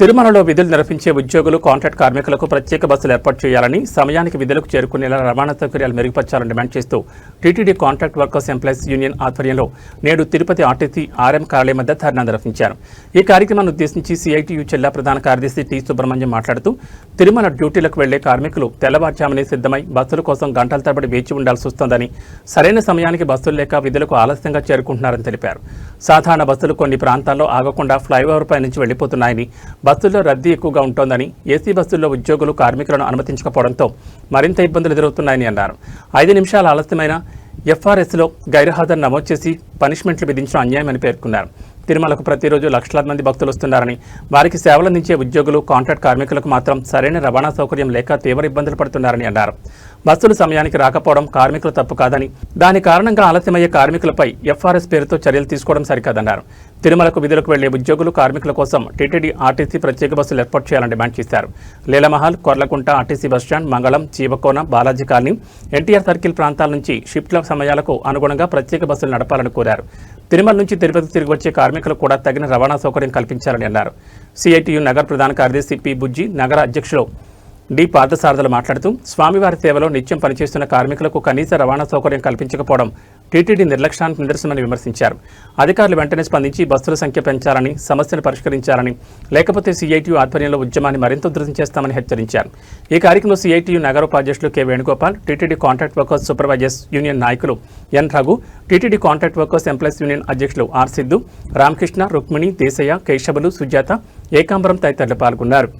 తిరుమలలో విధులు నిర్వహించే ఉద్యోగులు, కాంట్రాక్ట్ కార్మికులకు ప్రత్యేక బస్సులు ఏర్పాటు చేయాలని, సమయానికి విధులకు చేరుకునేలా రవాణా సౌకర్యాలు మెరుగుపరచాలని డిమాండ్ చేస్తూ TTD contract workers employees union ఆధ్వర్యంలో నేడు తిరుపతి ఆర్టీసీ ఆర్ఎం కార్యాలయం వద్ద ధర్నా నిర్వహించారు. ఈ కార్యక్రమాన్ని ఉద్దేశించి సిఐటియు జిల్లా ప్రధాన కార్యదర్శి టి సుబ్రహ్మణ్యం మాట్లాడుతూ, తిరుమల డ్యూటీలకు వెళ్లే కార్మికులు తెల్లవారుజామునే సిద్ధమై బస్సుల కోసం గంటల తరబడి వేచి ఉండాల్సి వస్తోందని, సరైన సమయానికి బస్సులు లేక విధులకు ఆలస్యంగా చేరుకుంటున్నారని తెలిపారు. సాధారణ బస్సులు కొన్ని ప్రాంతాల్లో ఆగకుండా ఫ్లైఓవర్ పై నుంచి వెళ్లిపోతున్నాయని, బస్సుల్లో రద్దీ ఎక్కువగా ఉంటోందని, ఏసీ బస్సుల్లో ఉద్యోగులు, కార్మికులను అనుమతించకపోవడంతో మరింత ఇబ్బందులు ఎదురవుతున్నాయని అన్నారు. 5 నిమిషాల ఆలస్యమైన ఎఫ్ఆర్ఎస్లో గైర్హాజరు నమోదు చేసి పనిష్మెంట్లు విధించడం అన్యాయమని పేర్కొన్నారు. తిరుమలకు ప్రతిరోజు లక్షలాది మంది భక్తులు వస్తున్నారని, వారికి సేవలందించే ఉద్యోగులు, కాంట్రాక్ట్ కార్మికులకు మాత్రం సరైన రవాణా సౌకర్యం లేక తీవ్ర ఇబ్బందులు పడుతున్నారని అన్నారు. బస్సులు సమయానికి రాకపోవడం కార్మికుల తప్పు కాదని, దాని కారణంగా ఆలస్యమయ్యే కార్మికులపై ఎఫ్ఆర్ఎస్ పేరుతో చర్యలు తీసుకోవడం సరికాదన్నారు. తిరుమలకు విధులకు వెళ్లే ఉద్యోగులు, కార్మికుల కోసం టీటీడీ ఆర్టీసీ ప్రత్యేక బస్సులు ఏర్పాటు చేయాలని డిమాండ్ చేశారు. లీలమహల్, కొర్లకుంట, ఆర్టీసీ బస్టాండ్, మంగళం, చీవకోన, బాలాజీ కాలనీ, ఎన్టీఆర్ సర్కిల్ ప్రాంతాల నుంచి షిఫ్ట్ల సమయాలకు అనుగుణంగా ప్రత్యేక బస్సులు నడపాలని కోరారు. తిరుమల నుంచి తిరుపతి తిరిగి వచ్చే కార్మికులకు కూడా తగిన రవాణా సౌకర్యం కల్పించాలని అన్నారు. సిఐటియు నగర ప్రధాన కార్యదర్శి పి బుజ్జి, నగర అధ్యక్షులు డి పార్థసారథులు మాట్లాడుతూ, స్వామివారి సేవలో నిత్యం పనిచేస్తున్న కార్మికులకు కనీస రవాణా సౌకర్యం కల్పించకపోవడం టీటీడీ నిర్లక్ష్యానికి నిదర్శనమని విమర్శించారు. అధికారులు వెంటనే స్పందించి బస్సుల సంఖ్య పెంచాలని, సమస్యలు పరిష్కరించాలని, లేకపోతే సిఐటియు ఆధ్వర్యంలో ఉద్యమాన్ని మరింత ఉధృతం చేస్తామని హెచ్చరించారు. ఈ కార్యక్రమంలో సిఐటియు నగర ఉపాధ్యక్షులు K Venugopal, TTD contract workers supervisors union నాయకులు N Raghu, TTD contract workers employees union అధ్యక్షులు ఆర్ సిద్ధు, రామకృష్ణ, రుక్మిణి, దేశయ్య, కేశవులు, సుజాత, ఏకాంబరం తదితరులు పాల్గొన్నారు.